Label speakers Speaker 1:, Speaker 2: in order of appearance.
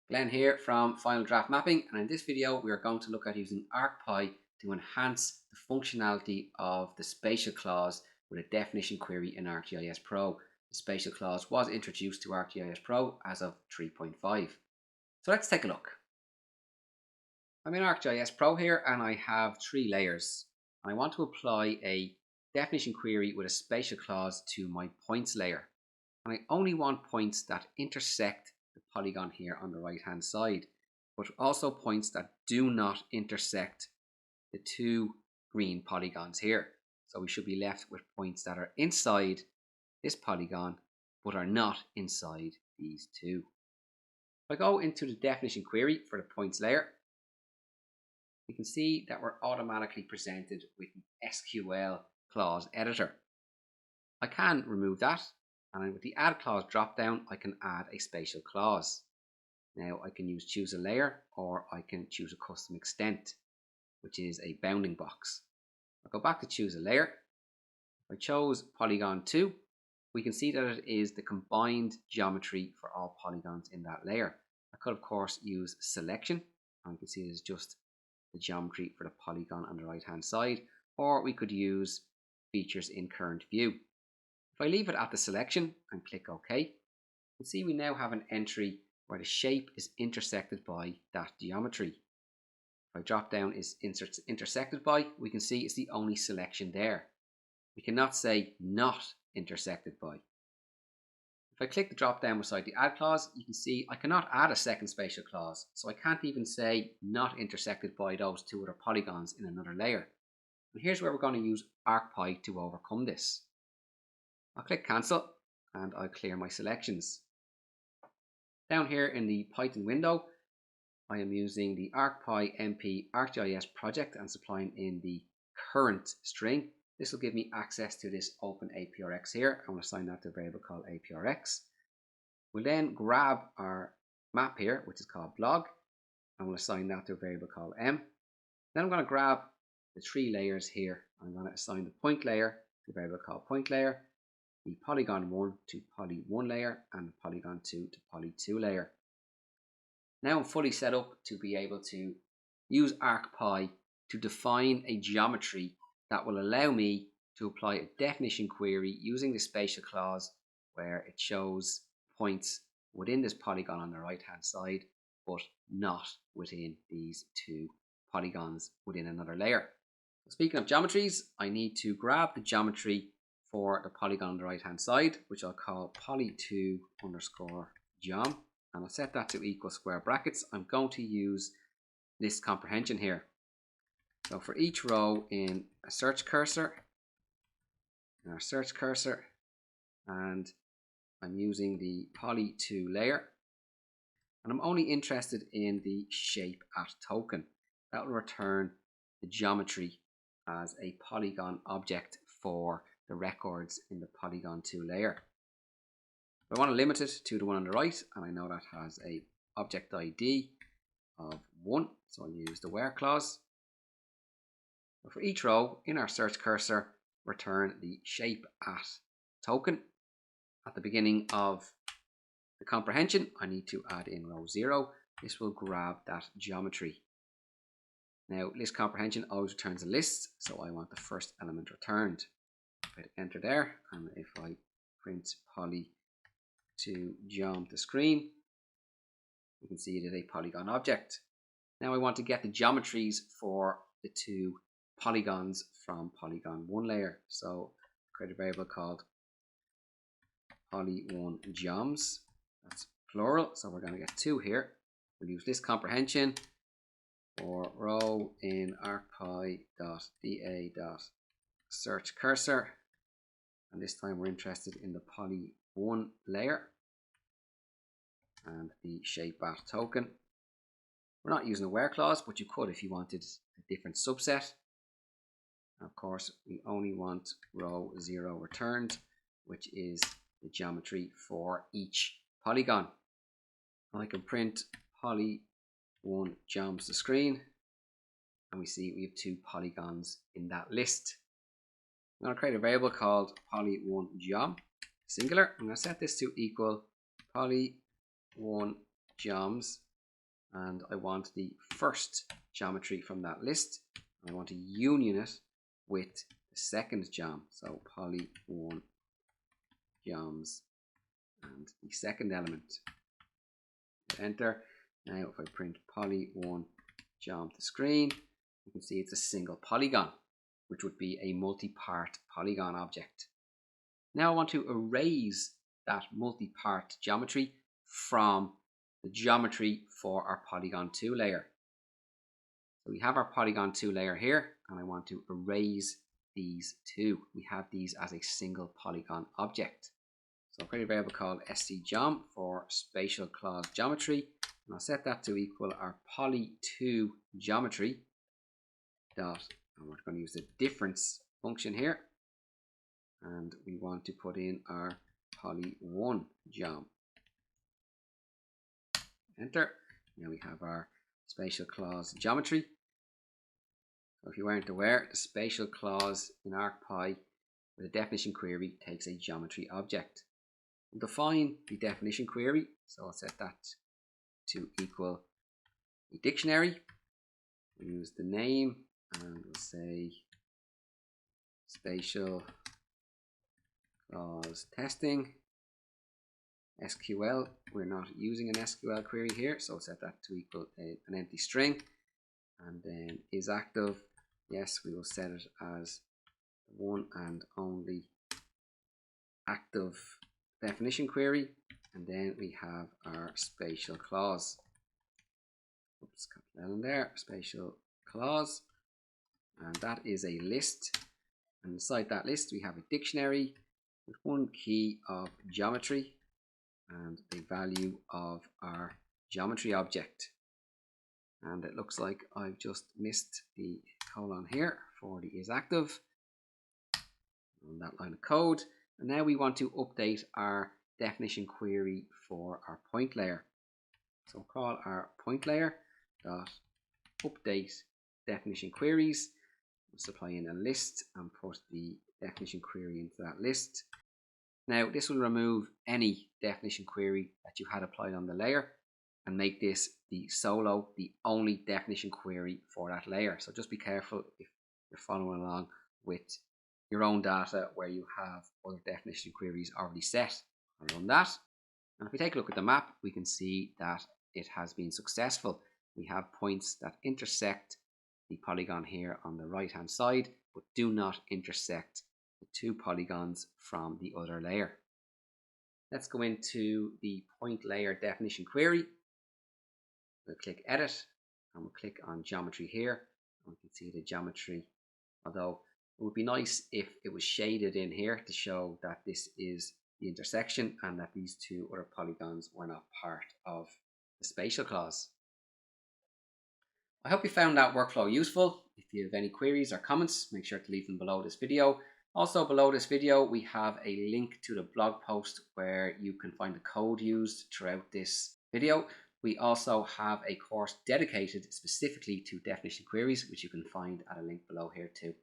Speaker 1: Glen here from Final Draft Mapping, and in this video we are going to look at using ArcPy to enhance the functionality of the spatial clause with a definition query in ArcGIS Pro. The spatial clause was introduced to ArcGIS Pro as of 3.5. So let's take a look. I'm in ArcGIS Pro here and I have 3 layers. I want to apply a definition query with a spatial clause to my points layer. And I only want points that intersect the polygon here on the right hand side, but also points that do not intersect the 2 green polygons here. So we should be left with points that are inside this polygon but are not inside these 2. If I go into the definition query for the points layer, you can see that we're automatically presented with the SQL clause editor. I can remove that, and with the add clause drop down I can add a spatial clause. Now I can choose a layer, or I can choose a custom extent, which is a bounding box. I'll go back to choose a layer. If I chose Polygon 2, we can see that it is the combined geometry for all polygons in that layer. I could of course use selection, and you can see it is just the geometry for the polygon on the right hand side, or we could use features in current view. If I leave it at the selection and click OK, you can see we now have an entry where the shape is intersected by that geometry. If I drop down is intersected by, we can see it's the only selection there. We cannot say not intersected by. If I click the drop down beside the add clause, you can see I cannot add a second spatial clause, so I can't even say not intersected by those 2 other polygons in another layer. And here's where we're going to use ArcPy to overcome this. I'll click cancel and I'll clear my selections. Down here in the Python window, I am using the ArcPy MP ArcGIS project and supplying in the current string. This will give me access to this open APRX here. I'm going to assign that to a variable called APRX. We'll then grab our map here, which is called blog. I'm going to assign that to a variable called M. Then I'm going to grab the 3 layers here. I'm going to assign the point layer to a variable called point layer, the polygon 1 to poly 1 layer, and the polygon 2 to poly 2 layer. Now I'm fully set up to be able to use ArcPy to define a geometry that will allow me to apply a definition query using the spatial clause, where it shows points within this polygon on the right hand side but not within these 2 polygons within another layer. Speaking of geometries, I need to grab the geometry for the polygon on the right hand side, which I'll call poly2 underscore geom, and I'll set that to equal square brackets. I'm going to use list comprehension here. So for each row in a search cursor, and I'm using the poly2 layer, and I'm only interested in the shape at token. That will return the geometry as a polygon object for the records in the polygon 2 layer. I want to limit it to the one on the right, and I know that has a object ID of 1, so I'll use the where clause. For each row in our search cursor, return the shape at token. At the beginning of the comprehension, I need to add in row 0. This will grab that geometry. Now, list comprehension always returns a list, so I want the first element returned. I hit enter there, and if I print poly2 geom to screen, you can see it is a polygon object. Now I want to get the geometries for the 2 polygons from polygon 1 layer, so create a variable called poly1 geoms. That's plural, so we're going to get 2 here. We'll use list comprehension for row in arcpy.da.search cursor, and this time we're interested in the poly 1 layer and the shape at token. We're not using a where clause, but you could if you wanted a different subset. Of course, we only want row 0 returned, which is the geometry for each polygon. I can print poly1 geoms to screen, and we see we have 2 polygons in that list. I'm going to create a variable called poly1 geom, singular. I'm going to set this to equal poly1 geoms and I want the first geometry from that list. I want to union it with the second geom. So poly 1 geoms and the second element. Hit enter. Now if I print poly 1 geom to screen, you can see it's a single polygon, which would be a multi-part polygon object. Now I want to erase that multi-part geometry from the geometry for our Polygon 2 layer. So we have our Polygon 2 layer here, and I want to erase these two. We have these as a single polygon object. So I'll create a variable called scgeom for spatial clause geometry, and I'll set that to equal our poly2 geometry dot, and we're going to use the difference function here, and we want to put in our poly1 geom. Enter. Now we have our spatial clause geometry. So if you weren't aware, the spatial clause in ArcPy with a definition query takes a geometry object. We'll define the definition query, so I'll set that to equal a dictionary. We'll use the name and we'll say spatial clause testing. SQL, we're not using an SQL query here, so set that to equal an empty string. And then is active, yes, we will set it as one and only active definition query. And then we have our spatial clause. Oops, got that in there, spatial clause. And that is a list. And inside that list, we have a dictionary with one key of geometry and a value of our geometry object. And it looks like I've just missed the colon here for the is active on that line of code. And now we want to update our definition query for our point layer. So we'll call our point layer dot update definition queries. We'll supply in a list and put the definition query into that list. Now this will remove any definition query that you had applied on the layer and make this the only definition query for that layer. So just be careful if you're following along with your own data where you have other definition queries already set. I'll run that. And if we take a look at the map, we can see that it has been successful. We have points that intersect the polygon here on the right hand side, but do not intersect the two polygons from the other layer. Let's go into the point layer definition query. We'll click edit and we'll click on geometry here. And we can see the geometry, although it would be nice if it was shaded in here to show that this is the intersection and that these two other polygons were not part of the spatial clause. I hope you found that workflow useful. If you have any queries or comments, make sure to leave them below this video. Also below this video, we have a link to the blog post where you can find the code used throughout this video. We also have a course dedicated specifically to definition queries, which you can find at a link below here too.